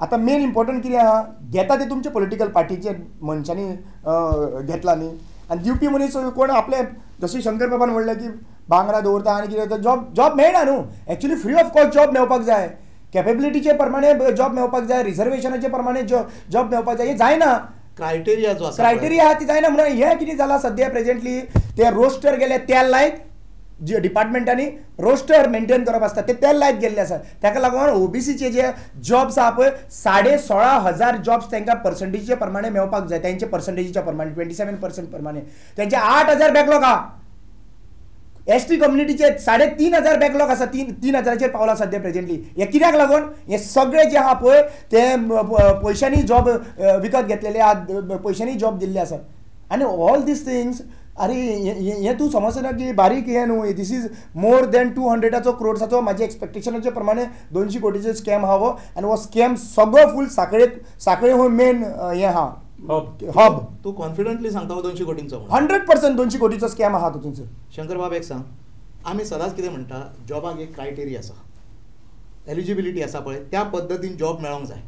आतां मेन इम्पॉर्टंट कितें आहा घेता ते तुमचे पॉलिटिकल पार्टीचे मनशांनी घेतला न्ही आनी दिवपी मनीस कोण आपले जशें शंकर बाबान म्हणलें की भांगरा दवरता आनी कितें जॉब मेळना न्हू. Actually free of cost job मेळपाक जाय. कॅपेबिलिटीचे प्रमाणे जॉब मेळपाक जाय. रिजर्वेशनाचे प्रमाणे जॉब मेळपाक जाय. हें जायना. क्रायटेरिया जो आसा क्रायटेरिया आहा ती जायना म्हणून हें कितें जालां सद्या प्रेझेंटली ते रोस्टर गेले तेल लायत जे डिपार्टमेंटांनी रोस्टर मेंटेन करप आसता ते तेल लायत गेल्ले आसा. ताका लागून ओबीसीचे जे जॉब्स आहा पळय 16,500 जॉब्स तांकां पर्संटेजीचे प्रमाणे मेळपाक जाय. तांचे पर्संटेजीच्या प्रमाणे 27% प्रमाणे तांचे 8,000 बॅकलॉग आहा. एसटी कम्युनिटीचे 3,500 बॅकलॉग आसा. 3,000चेर पावला सद्या प्रेझेंटली. हे कित्याक लागून हे सगळे जे आहा पळय ते पयशांनी जॉब विकत घेतलेले आहा पयशांनी जॉब दिल्ले आसात. आनी ऑल दीस थिंग्स अरे हे तूं समजना की बारीक हें न्हू. This is more than 200 crores म्हाजे एक्सपेक्टेशनाचे प्रमाणे 200 कोटीचो स्कॅम आहा हो. आनी हो स्कॅम सगळो फूल साखळे हो मेन हें आहा हब. तू कॉन्फिडंटली सांगता 200 कोटींचो 100% 200 कोटीचो स्कॅम आहा तातूंत. शंकर बाब एक सांग आमी सदांच कितें म्हणटा जॉबाक एक क्रायटेरिया आसा एलिजिबिलिटी आसा पळय त्या पद्दतीन जॉब मेळोंक जाय.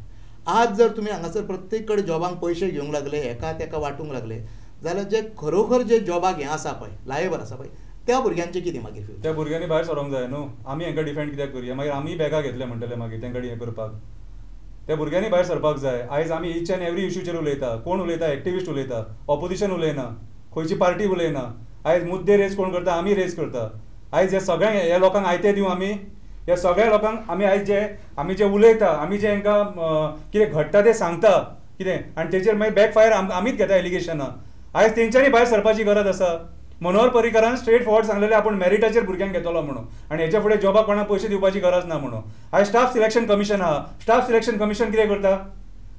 आज जर तुमी हांगासर प्रत्येक कडेन जॉबांक पयशे घेवंक लागले एका तेका वांटूंक लागले जाल्यार जे खरोखर जे जॉबाक हें आसा पळय लायबल आसा पळय त्या भुरग्यांचे कितें मागीर फ्युचर. त्या भुरग्यांनी भायर सरोंक जाय न्हू. आमी हांकां डिफेंड कित्याक करूया मागीर आमी बॅगा घेतले म्हणटले मागीर तेंकडे हें करपाक. त्या भुरग्यांनी भायर सरपाक जाय. आयज आमी ईच एंड एवरी इश्यूचेर उलयता. कोण उलयता एक्टिविस्ट उलयता ऑपोजिशन उलयना खंयची पार्टी उलयना. आयज मुद्दे रेज कोण करता आमी रेज करता. आयज हे सगळ्यांक ह्या लोकांक आयते दिवं आमी ह्या सगळ्या लोकांक आमी आयज आमी जे उलयता आमी जे हांकां कितें घडटा तें सांगता कितें आनी तेचेर मागीर बॅकफायर आमीच घेता एलिगेशनां. आयज तेंच्यांनी भायर सरपाची गरज आसा. मनोहर पर्रीकारान स्ट्रेट फॉरवर्ड सांगलेलें आपूण मेरिटाचेर भुरग्यांक घेतलो म्हणून आनी हेच्या फुडें जॉबाक कोणाक पयशे दिवपाची गरज ना म्हणून. आयज स्टाफ सिलेक्शन कमिशन आहा. स्टाफ सिलेक्शन कमिशन कितें करता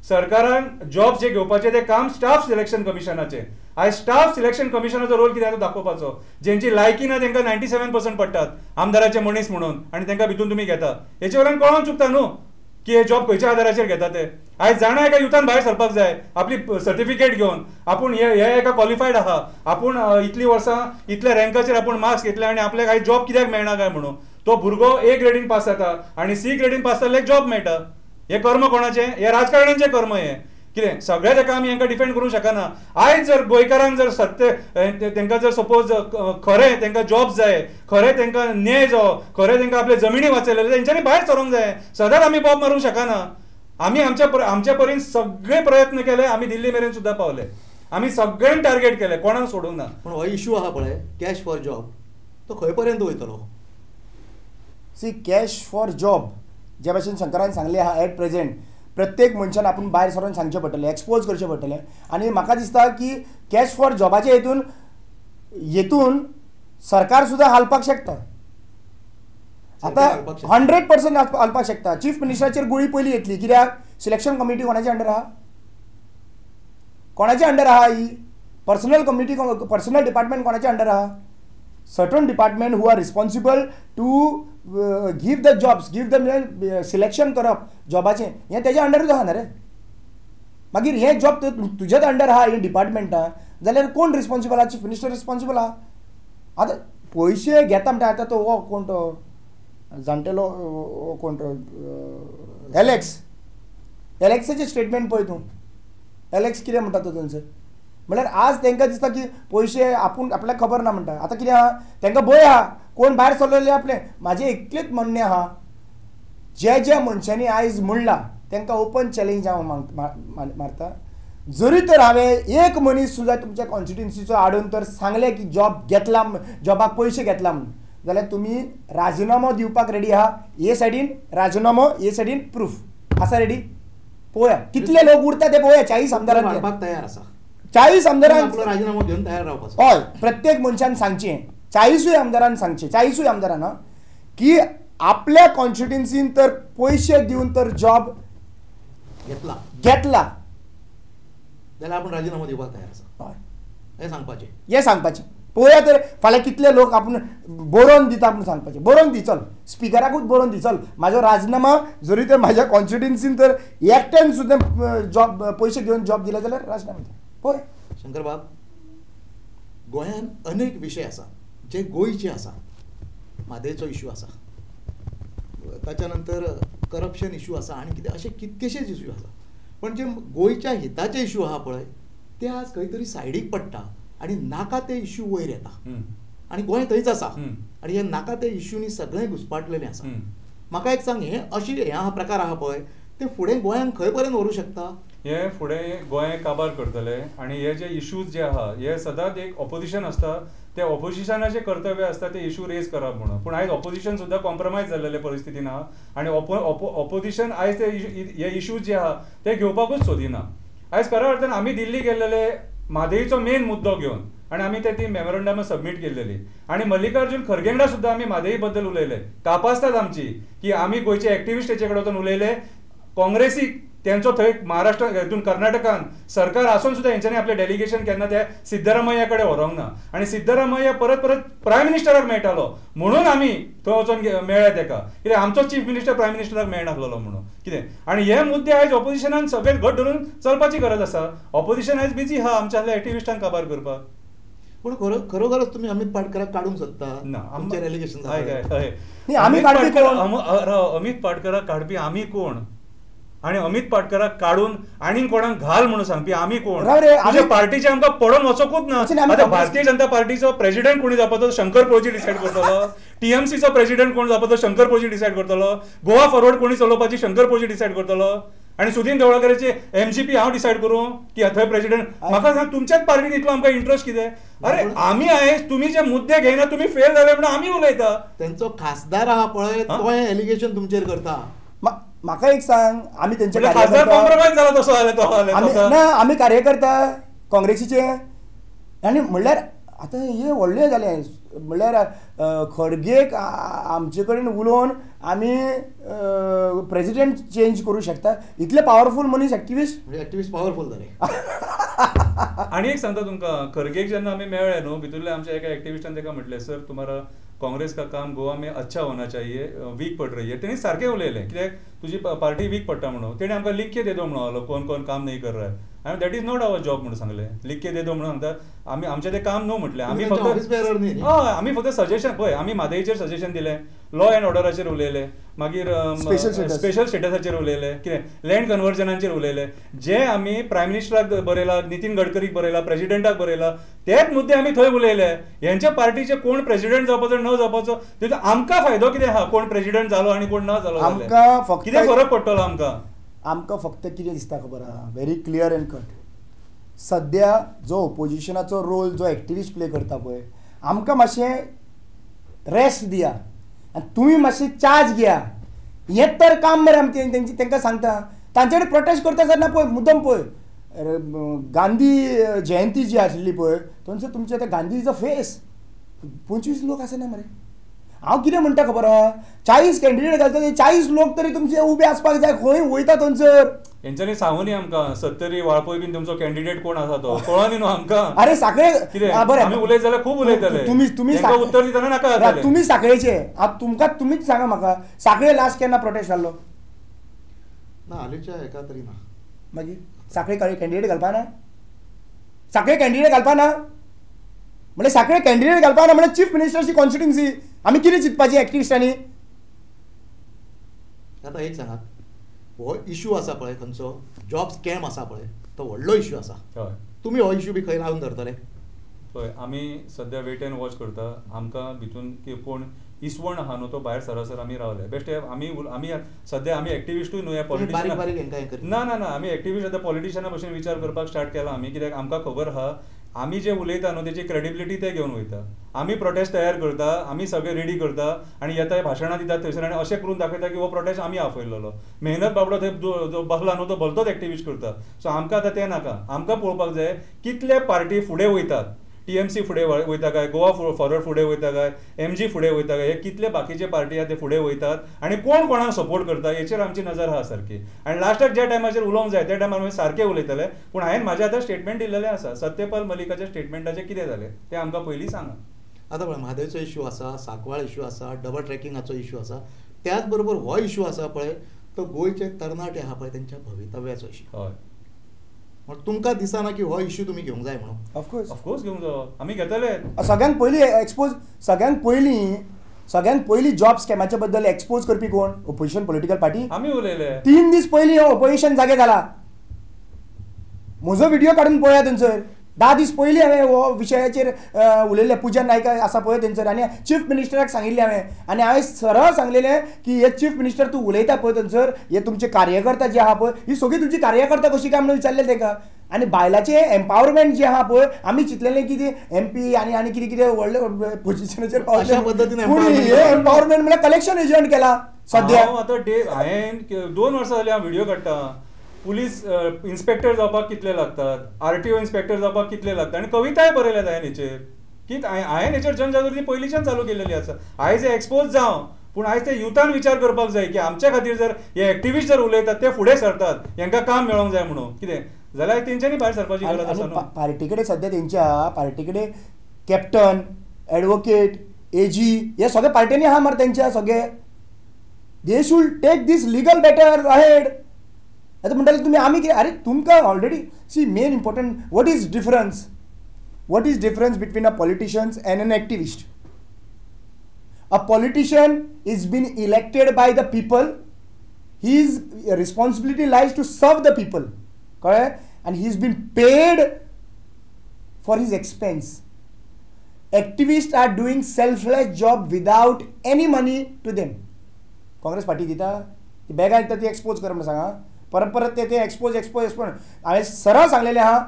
सरकारान जॉब जे घेवपाचे ते काम स्टाफ सिलेक्शन कमिशनाचे. आयज स्टाफ सिलेक्शन कमिशनाचो रोल कितें दाखोवपाचो. जेंची लायकी ना तांकां 97% पडटात आमदाराचे मनीस म्हणून आनी तांकां भितून तुमी घेता. हेचे वयल्यान कळोवन चुकता न्हू की हे जॉब खंयच्या आदाराचेर घेता ते. आयज जाणा एका युथान भायर सरपाक जाय आपली सर्टिफिकेट घेवन आपूण हे एका क्वॉलिफायड आहा आपूण इतलीं वर्सां इतल्या रँकाचेर आपूण मार्क्स घेतले आनी आपल्याक आयज जॉब कित्याक मेळना काय म्हणून. तो भुरगो A ग्रेडीन पास जाता आनी C ग्रेडीन पास जाल्ल्याक जॉब मेळटा. हे कर्म कोणाचें हे राजकारण्यांचें कर्म हे कितें सगळ्या ताका आमी हांकां डिफेंड करूंक शकना. आयज जर गोंयकारांक जर सत्य तांकां जर सपोज खरें तांकां जॉब जाय खरें तांकां न्याय जावो खरें तांकां आपले जमिनी वाचयले तेंच्यांनी भायर सरोंक जाय. सदांच आमी बॉब मारूंक शकना. आमी आमच्या परीन सगळे प्रयत्न केले. आमी दिल्ली मेरेन सुद्दां पावले. आमी सगळ्यांक टार्गेट केले कोणाक सोडूंक ना. पूण हो इश्यू आहा पळय कॅश फॉर जॉब तो खंय पर्यंत वयतलो. सी कॅश फॉर जॉब जे भाशेन शंकरान सांगले आहा एट प्रेझेंट प्रत्येक मनशान आपूण भायर सरोन सांगचें पडटलें एक्सपोज करचें पडटलें. आनी म्हाका दिसता की कॅश फॉर जॉबाचे हेतून सरकार सुद्दां हालपाक शकता. आतां 100% हालपाक शकता. चीफ मिनिस्टराचेर गुळी पयली येतली कित्याक सिलेक्शन कमिटी कोणाच्या अंडर आहा कोणाच्या अंडर आहा ही पर्सनल कमिटी पर्सनल डिपार्टमेंट कोणाच्या अंडर आहा certain department who are responsible to give the jobs, give the selection करप जॉबाचें, हें तेज्या अंडरूच आहा न्ही रे. मागीर हे जॉब तुज्याच अंडर आहा हे डिपार्टमेंटा, जाल्यार कोण रिस्पॉन्सिबल आहा? चीफ मिनिस्टर रिस्पॉन्सिबल आहा. आतां पयशे घेता म्हणटा आतां तो हो कोण तो जाणटेलो कोण तो एलेक्साचें स्टेटमेंट पळय तूं. एलेक्स कितें म्हणटा तो थंयसर, म्हळ्यार आज तांकां दिसता की पयशे आपूण आपल्याक खबर ना म्हणटा. आतां कितें आहा, तांकां भंय आहा कोण भायर सरलेले आपले. म्हाजें इतलेंच म्हणणें आहा, ज्या मनशांनी आयज म्हणलां तांकां ओपन चॅलेंज हांव मारता. जरी तर हांवें एक मनीस सुद्दां तुमच्या कॉन्स्टिट्युन्सीचो हाडून तर सांगलें की जॉब घेतला, जॉबाक पयशे घेतला म्हणून, जाल्यार तुमी राजिनामो दिवपाक रेडी आहा. हे सायडीन राजिनामो, हे सायडीन प्रूफ आसा रेडी. पळोवया कितले लोक उरता ते पळोवया. 40 आमदारांक तयार आसा, 40 आमदारांक राजिनामो घेवन तयार रावपाचो. हय, प्रत्येक मनशान सांगचें, 40 आमदारांक सांगचें, 40 आमदारांना की आपल्या कॉन्स्टिट्युन्सीन तर पयशे दिवन तर जॉब घेतला जाल्यार आपूण राजिनामो दिवपाक तयार आसा. हय, हें सांगपाचें. हें सांगपाचें. पळोवया तर फाल्यां कितले लोक आपूण बरोवन दिता म्हणून सांगपाचें. बरोवन दी, चल स्पिकराकूच बरोवन दी, चल म्हाजो राजिनामा जरी तर म्हाज्या कॉन्स्टिट्युन्सीन तर एकट्यान सुद्दां जॉब पयशे घेवन जॉब दिले जाल्यार राजिनामा दी. पळय शंकरबाब, गोंयान अनेक विशय आसा जे गोंयचे आसा. म्हादयचो इश्यू आसा, ताच्या नंतर करप्शन इश्यू आसा, आनी कितें अशे कितकेशेच इश्यू आसा. पण जे गोंयच्या हिताचे इश्यू आहा पळय ते आज खंय तरी सायडीक पडटा आनी नाका ते इश्यू वयर येता. आनी गोंय थंयच आसा आनी हे नाका ते इश्यूनी सगळें घुसपाटलेलें आसा. म्हाका एक सांग, हे अशी हे आहा प्रकार आहा पळय ते फुडें गोंयांक खंय पर्यंत व्हरूंक शकता? हे फुडें गोंय काबार करतले. आनी हे जे इश्यूज जे आहा हे सदांच एक ऑपोजिशन आसता, ते ऑपोजिशनाचें कर्तव्य आसता ते इश्यू रेज करप म्हणून. पूण आयज ऑपोजिशन सुद्दां कॉम्प्रमायज जाल्ले परिस्थितीन आहा आनी ऑपोजिशन आयज ते हे इश्यूज जे आहा ते घेवपाकूच सोदिना. आयज खऱ्या अर्थान आमी दिल्ली गेल्लेले म्हादईचो मेन मुद्दो घेवन आनी आमी ती मेमोरंडम सबमीट केल्लेली. आनी मल्लिकार्जुन खरगे वांगडा सुद्दां आमी म्हादई बद्दल उलयले. तापासतात आमची की आमी गोंयचे एक्टिविस्ट हेचे कडेन वचून उलयले. काँग्रेसीक त्यांचो थंय महाराष्ट्र हितून कर्नाटकान सरकार आसून सुद्दां हेंच्यांनी आपलें डेलिगेशन केन्ना त्या सिद्धरामय्या कडेन व्हरूंक ना. आनी सिद्धरामय्या परत प्रायम मिनिस्टराक मेळटालो म्हणून आमी थंय वचून मेळ्ळे ताका. कित्याक आमचो चीफ मिनिस्टर प्रायम मिनिस्टराक मेळनासलो म्हणून. कितें आनी हे मुद्दे आयज ऑपोजिशनान सगळे घट धरून चलपाची गरज आसा. ऑपोजिशन आयज बिजी आहा आमच्या एक्टिविस्टांक काबार करपाक. पूण खरोखरच तुमी अमित पाटकराक काडूंक सोदता? ना, आमचेर एलिगेशन अमित पाटकराक काडपी आमी कोण आणि अमित पाटकराक काढून आणि कोणाक घाल म्हणून सांगपी आमी कोण? पार्टीचे आमकां पडून वचोकूच ना. आता भारतीय जनता पार्टीचो प्रेसिडेंट कोणी जावपाचो शंकर पळजी डिसायड करतलो. टीएमसीचो प्रेसिडेंट कोण जावपाचो शंकर पळजी डिसायड करतलो. गोवा फॉरवर्ड कोणी चलोवपाची शंकर पळजी डिसायड करतलो. आणि सुदीन देवळकराचे एमजीपी हांव डिसायड करूं की थंय प्रेसिडेंट? म्हाका सांग, तुमच्याच पार्टीन इतलो आमकां इंट्रस्ट कितें? अरे आमी आयज तुमी जे मुद्दे घेयना तुमी फेल जाले म्हणून आमी उलयता. तेंचो खासदार आहा पळय तो हे एलिगेशन तुमचेर करता. म्हाका एक सांग, आमी तेंचे खासदार कॉम्प्रोमायज जाला तसो जाल्यार ना, आमी कार्यकर्ता काँग्रेसीचे. आनी म्हणल्यार आतां हे व्हडलें जालें. म्हणल्यार खडगेक आमचे कडेन उलोवन आमी प्रेसिडेंट चेंज करूं शकता. इतले पावरफूल मनीस एक्टिविस्ट पावरफूल जाले. आणि एक सांगता तुमकां, खरगेक जेन्ना आमी मेळ्ळे न्हू, भितरल्या आमच्या एका एक्टिविस्टान ताका म्हटलें, सर तुम्हारा कांग्रेस का काम गोवा में अच्छा होना चाहिए, वीक पड रही है. तेणी सारकें उलयलें, कित्याक तुजी पार्टी वीक पडटा म्हणून. तेणी आमकां लिख के दे दो म्हणून कोण कोण काम नाही कर रहा है. आनी that is not our job म्हणून सांगलें. लिख के दे दो म्हणून सांगता आमी आमचें तें काम न्हू म्हटलें. आमी फक्त सजेशन पळय, आमी म्हादईचेर सजेशन दिलें, लॉ एंड ऑर्डराचेर उलयले, मागीर स्पेशल स्टेटसाचेर उलयले, कितें लँड कन्वर्जनाचेर उलयले. जे आमी प्रायम मिनिस्टराक बरयला, नितीन गडकरीक बरयला, प्रेसिडेंटाक बरयला, तेच मुद्दे आमी थंय उलयले. हेंचे पार्टीचे कोण प्रेसिडेंट जावपाचो न जावपाचो तेजो आमकां फायदो कितें आहा? कोण प्रेसिडेंट जालो आनी कोण ना जालो कितें फरक पडटलो आमकां? आमकां फक्त कितें दिसता खबर आहा? Very clear and cut. सद्या जो ओपोजिशनाचो रोल जो एक्टिविस्ट प्ले करता पळय, आमकां मातशें रेस्ट दिया आनी तुमी मातशें चार्ज घेया. हेंच तर काम मरे आमी तांकां सांगता. तांचे कडेन प्रोटेस्ट करता तेन्ना पळय मुद्दम पळय गांधी जयंती जी आशिल्ली पळय, थंयसर तुमचे ते गांधीचो फेस 25 लोक आसना मरे. हांव कितें म्हणटा खबर आहा? 40 कॅन्डिडेट घालता ते 40 लोक तरी तुमचे उबे आसपाक जाय. खंय वयता थंयसर यांच्यानी सांगूनी आमकां 70 वाळपय बीन तुमचो कॅन्डिडेट कोण आसा तो कळोनी न्हू आमकां. अरे साखळे कितें आमी उलयत जाल्यार खूब उलयतले, तुम्ही उत्तर दितना नाका जातालें. तुम्ही साखळेचे तुमीच सांगा म्हाका साखळे लास्ट केन्ना प्रोटेस्ट जाल्लो ना हालींच्या हेका तरी ना. मागीर साखळे कॅन्डिडेट घालपाना, साखळे कॅन्डिडेट घालपाना म्हणजे साखळे कॅन्डिडेट घालपाना म्हणजे चीफ मिनिस्टरची कॉन्स्टिट्युन्सी आमी कितें चिंतपाची एक्टिविस्टांनी. आतां एक सांगात, हो इश्यू आसा पळय खंयचो जॉब स्कॅम आसा पळय तो व्हडलो इश्यू आसा. हय तुमी हो इश्यू बी खंय लावन धरतले? पळय आमी सद्या वेट एंड वॉच करता. आमकां भितून कोण इसवण आहा न्हू तो भायर सरासर आमी रावले. बेश्टे आमी सद्या आमी एक्टिविस्टूय न्हू या पॉलिटिशियन ना ना ना आमी एक्टिविस्ट आतां पॉलिटिशियना भशेन विचार करपाक स्टार्ट केला आमी. कित्याक आमकां खबर आहा आमी जे उलयता न्हू तेची क्रेडिबिलिटी ते घेवन वयता. आमी प्रोटेस्ट तयार करता, आमी सगळे रेडी करता आनी येता भाशणां दितात थंयसर आनी अशें करून दाखयता की हो प्रोटेस्ट आमी आपयलेलो. मेहनत बाबडो थंय जो बसला न्हू तो भलतोच एक्टिविस्ट करता. सो आमकां आतां तें नाका. आमकां पळोवपाक जाय कितले पार्टी फुडें वयतात. TMC फुडें वयता काय, गोवा फॉरवर्ड फुडें वयता काय, MG फुडें वयता काय, हे कितले बाकीचे पार्टी आहा ते फुडें वयतात आनी कोण कोणाक सपोर्ट करता हेचेर आमची नजर आहा सारकी. आनी लास्टाक ज्या टायमाचेर उलोवंक जाय त्या टायमार सारके उलयतले. पूण हांवें म्हाजें आतां स्टेटमेंट दिल्लेलें आसा. सत्यपाल मलिकाच्या स्टेटमेंटाचें कितें जालें तें आमकां पयलीं सांगा. आतां पळय म्हादयचो इश्यू आसा, सांकवाळ इश्यू आसा, डबल ट्रॅकिंगाचो इश्यू आसा, त्याच बरोबर हो इश्यू आसा पळय तो गोंयचे तरणाटे आहा पळय तेंच्या भवितव्याचो इश्यू. हय तुमकां दिसना की हो इश्यू तुमी घेवंक जाय म्हणून? ऑफकोर्स घेवंक जाय, आमी घेतले. सगळ्यांत पयली जॉब स्कॅमाच्या बद्दल एक्सपोज करपी कोण? Opposition political party. आमी उलयले 3 दीस पयलीं ओपोजिशन जागे जाला. म्हजो व्हिडिओ काडून पळया थंयसर. 10 दीस पयलीं हांवें हो विशयाचेर उलयल्लें. पूजन नायक आसा पळय थंयसर आनी चीफ मिनिस्टराक सांगिल्लें हांवें सरळ सांगलेलें की हे चीफ मिनिस्टर तूं उलयता पळय थंयसर हे तुमचे कार्यकर्ता जे आहा पळय ही सगळीं तुमची कार्यकर्ता कशी काय म्हणून विचारलें ताका. आनी बायलांचें एम्पावरमेंट जें आहा पळय आमी चिंतलेलें की MP आनी कितें कितें व्हडले पोजिशनाचेर पावले हे एम्पावरमेंट म्हळ्यार कलेक्शन एजंट केला सद्या. आतां हांवें 2 वर्सां जालीं हांव व्हिडिओ काडटा. पुलीस इन्स्पेक्टर जावपाक कितले लागतात, RTO इन्स्पेक्टर जावपाक कितले लागतात आनी कविताय बरयल्यात हांवें हेचेर. की हांवें हेचेर जनजागृती पयलींच्यान चालू केलेली आसा. आयज एक्सपोज जावं पूण आयज ते युथान विचार करपाक जाय की आमच्या खातीर जर हे एक्टिविस्ट जर उलयतात ते फुडें सरतात, हांकां काम मेळोंक जाय म्हणून कितें जाल्यार तेंच्यांनी भायर सरपाची गरज आसा न्हू. पार्टी कडेन सद्या तेंच्या पार्टी कडेन कॅप्टन, एडवोकेट, AG हे सगळे पार्टीनी आहा मरे तेंच्या सगळे. They should take this legal battle ahead. आतां म्हणटाले तुमी आमी कितें अरे तुमकां already see main important what is difference between a politicians and an activist. A politician is been elected by the people. His responsibility lies to serve the people कळ्ळें आनी he is been paid for his expense. Activist are doing selfless job without any money to them. Congress party दिता ती बॅगां दिता ती एक्सपोज कर म्हणून सांगा. परत ते एक्सपोज हांवें सरळ सांगलेलें आहा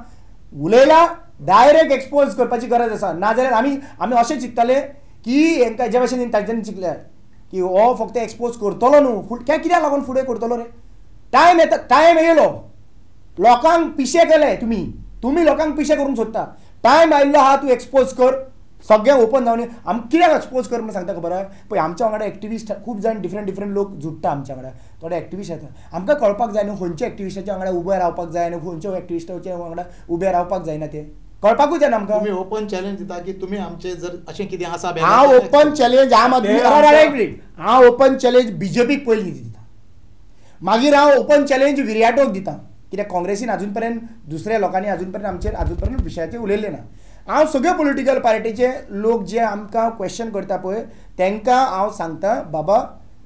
उलयला डायरेक्ट एक्सपोज करपाची गरज आसा. नाजाल्यार आमी अशें चिंतताले की हांकां जे भाशेन तांच्यांनी चिंतल्यार की हो फक्त एक्सपोज करतलो न्हू कित्याक लागून फुडें करतलो रे. टायम येयलो लोकांक पिशे केले तुमी लोकांक पिशे करूंक सोदता. टायम आयिल्लो आहा तूं एक्सपोज कर सगळें ओपन जावन आमी कित्याक एक्सपोज कर म्हणून सांगता खबर आहा पळय. आमच्या वांगडा एक्टिविस्ट खूब जाण डिफरंट लोक जुडटा आमच्या वांगडा. थोडे एक्टिविस्ट येता आमकां कळपाक जाय न्हू खंयच्या एक्टिविस्टाच्या वांगडा उबे रावपाक जाय आनी खंयच्या एक्टिविस्टाच्या वांगडा उबे रावपाक जायना ते कळपाकूच जाय आमकां. तुमी ओपन चॅलेंज दिता की तुमी आमचे जर अशें कितें आसा हांव ओपन चॅलेंज हांव ओपन चॅलेंज BJPक पयलीं दिता. मागीर हांव ओपन चॅलेंज विर्याटोक दिता. कित्याक काँग्रेसीन अजून पर्यंत दुसऱ्या लोकांनी अजून पर्यंत विशयाचेर उलयल्लें ना. हांव सगळ्या पॉलिटिकल पार्टीचे लोक जे आमकां क्वेश्चन करता पळय तांकां हांव सांगता बाबा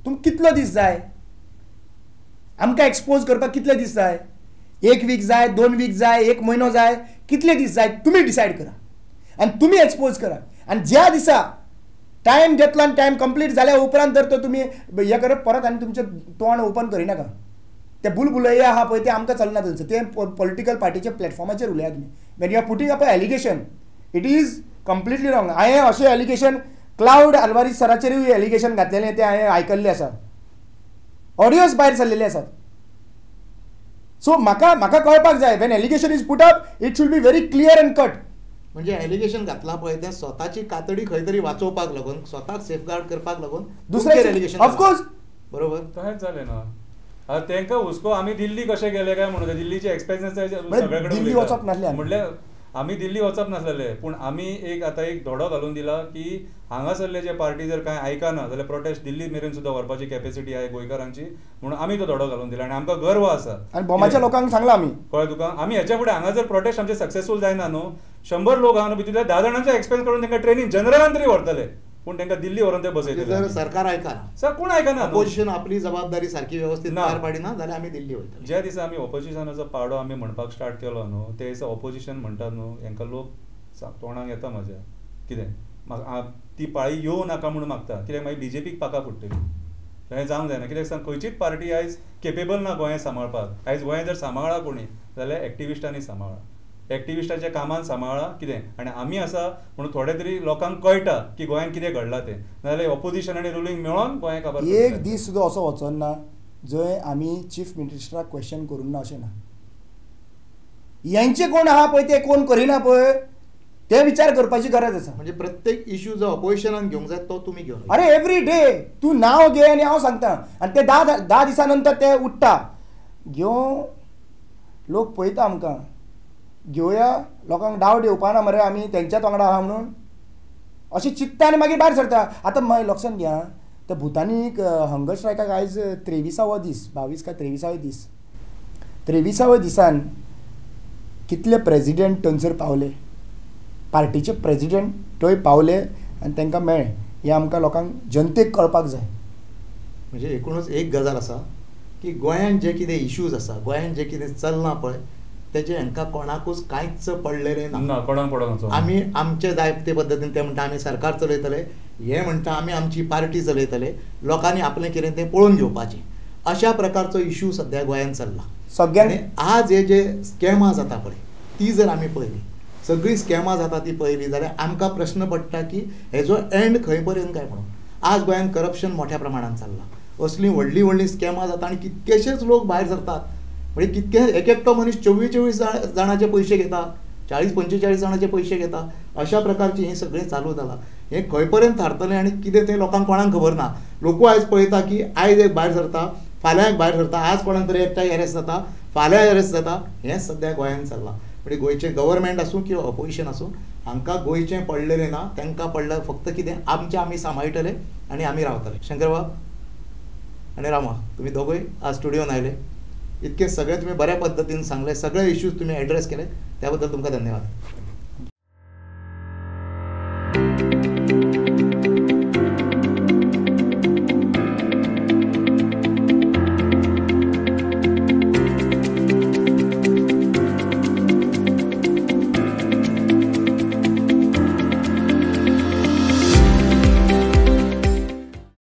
तुमकां कितलो दीस जाय आमकां एक्सपोज करपाक कितले दीस जाय. 1 वीक जाय, 2 वीक जाय, 1 म्हयनो जाय, कितले दीस जाय तुमी डिसायड करा आनी तुमी एक्सपोज करा. आनी ज्या दिसा टायम घेतलो आनी टायम कंप्लीट जाल्या उपरांत जर तर तुमी हे करप परत आनी तुमचें तोंड ओपन करिनाका. ते बुलबुलैया आहा पळय ते आमकां चलना थंयसर. ते पॉलिटिकल पार्टीच्या प्लॅटफॉर्माचेर उलया तुमी. When you are putting up a allegation it is completely wrong. हांवें अशें एलिगेशन क्लाउड आल्वारीस सराचेरूय एलिगेशन घातलेलें ते हांवें आयकल्लें आसा. ऑडियोज भायर सरलेले आसात. सो म्हाका कळपाक जाय when allegation is put up it should be very clear and cut. म्हणजे एलिगेशन घातलां पळय तें स्वताची कातडी खंय तरी वाचोवपाक लागून स्वताक सेफगार्ड करपाक लागून दुसरें एलिगेशन ऑफकोर्स बरोबर तशेंच जालें ना. तांकां हुस्को आमी दिल्ली कशें गेले काय म्हणून दिल्लीचे एक्सपेन्सेस सगळे कडेन दिल्ली वचप नासले म्हणल्यार आमी दिल्ली वचप नासलेले, पूण आमी एक आतां एक धडो घालून दिला की हांगासरले जे पार्टी जर कांय आयकना जाल्यार प्रोटेस्ट दिल्ली मेरेन सुद्दां व्हरपाची कॅपेसिटी आहे गोंयकारांची, म्हणून आमी तो धडो घालून दिला आनी आमकां गर्व आसा. आनी बोमाच्या लोकांक सांगला आमी कळ्ळें तुका, आमी हेच्या फुडें हांगा जर प्रोटेस्ट आमचे सक्सेसफूल जायना न्हू, 100 लोक आहा न्हू भितर 10 जाणांचो एक्सपेन्स करून तांकां ट्रेनीन जनरलान तरी व्हरतले, पूण तांकां दिल्ली व्हरून ते बसयतले. जर सरकार आयकना, सर कोण आयकना, ऑपोजिशन आपली जबाबदारी सारकी वेवस्थीत पार पाडिना जाल्यार आमी दिल्ली वयतले. ज्या दिसा आमी ऑपोजिशनाचो पाडो आमी म्हणपाक स्टार्ट केलो न्हू, ते दिसा ऑपोजिशन म्हणटात न्हू, हांकां लोक तोंडाक येता म्हज्या, कितें ती पाळी येवं नाका म्हणून मागता, कित्याक मागीर बीजेपीक पाका फुट्टली. हें जावंक जायना, कित्याक सांग खंयचीच पार्टी आयज केपेबल ना गोंय सांबाळपाक. आयज गोंय जर सांबाळ्ळा कोणी जाल्यार एक्टिविस्टांनी सांबाळ्ळा, एक्टिविस्टाच्या कामान सांबाळ्ळा कितें, आनी आमी आसा म्हणून थोडे तरी लोकांक कळटा की गोंयांत कितें घडलां तें, नाजाल्यार ऑपोजिशन आनी रुलींग मेळोन गोंय खबर एक दीस सुद्दां असो वचोन ना जंय आमी चीफ मिनिस्टराक क्वेश्चन करूं ना अशें ना. हेंचे कोण आहा पळय ते कोण करिना पळय ते विचार करपाची गरज आसा. म्हणजे प्रत्येक इश्यू जो ऑपोजिशनान घेवंक जाय तो तुमी घेवन. अरे एवरी डे तूं नांव घे आनी हांव सांगता, आनी ते 10 दिसां नंतर ते उठ्ठा घेवन लोक पळयता आमकां, घेवया लोकांक डावट येवपाना मरे आमी तेंच्याच वांगडा आहा म्हणून अशें चिंतता आनी मागीर भायर सरता. आतां लक्षांत घ्या, त्या भुतानीक हंगर स्ट्रायकाक आयज 23वा दीस, 22 काय 23वे दीस, 23वे दिसान कितले प्रेजिडेंट थंयसर पावले, पार्टीचे प्रेजिडेंट थंय पावले आनी तांकां मेळ्ळे, हें आमकां लोकांक जनतेक कळपाक जाय. म्हणजे एकूणच एक गजाल आसा की गोंयांत जे कितें इश्यूज आसा, गोंयांत जे कितें चलना पळय तेजे हांकां कोणाकूच कांयच पडलेलें ना. कोणाक पडना. आमी आमचे जाय ते पद्दतीन ते म्हणटा आमी सरकार चलयतले, हे म्हणटा आमी आमची पार्टी चलयतले, लोकांनी आपलें कितें तें पळोवन घेवपाचें, अशा प्रकारचो इश्यू सद्या गोंयांत चल्ला सगळ्यांक. आज हे जे स्कॅमां जाता पळय ती जर आमी पळयली, सगळीं स्कॅमां जाता ती पळयली जाल्यार आमकां प्रश्न पडटा की हेजो एंड खंय पर्यंत काय म्हणून. आज गोंयांत करप्शन मोठ्या प्रमाणांत चल्ला, असलीं व्हडलीं व्हडलीं स्कॅमां जाता आनी कितकेशेच लोक भायर सरतात. म्हणजे कितके एक एकटो मनीस 24 जाणांचे पयशे घेता, 40-45 जाणांचे पयशे घेता, अशा प्रकारची हें सगळें चालू जालां. हें खंय पर्यंत थारतलें आनी कितें तें लोकांक कोणाक खबर ना. लोकूय आयज पळयता की आयज एक भायर सरता, फाल्यां एक भायर सरता, आज कोणाक तरी एकठांय अरेस्ट जाता, फाल्यां अरेस्ट जाता, हें सद्या गोंयांत चल्लां. म्हणजे गोंयचें गव्हर्मेंट आसूं किंवा ऑपोजिशन आसूं, हांकां गोंयचें पडलेलें ना, तांकां पडलें फक्त कितें आमचें आमी सांबाळटले आनी आमी रावतले. शंकरबाब आनी रामा, तुमी दोगूय आज स्टुडियोन आयले, इतके सगळे तुमी बऱ्या पद्दतीन सांगले, सगळे इश्यूज तुमी एड्रेस केले, त्या बद्दल तुमकां धन्यवाद.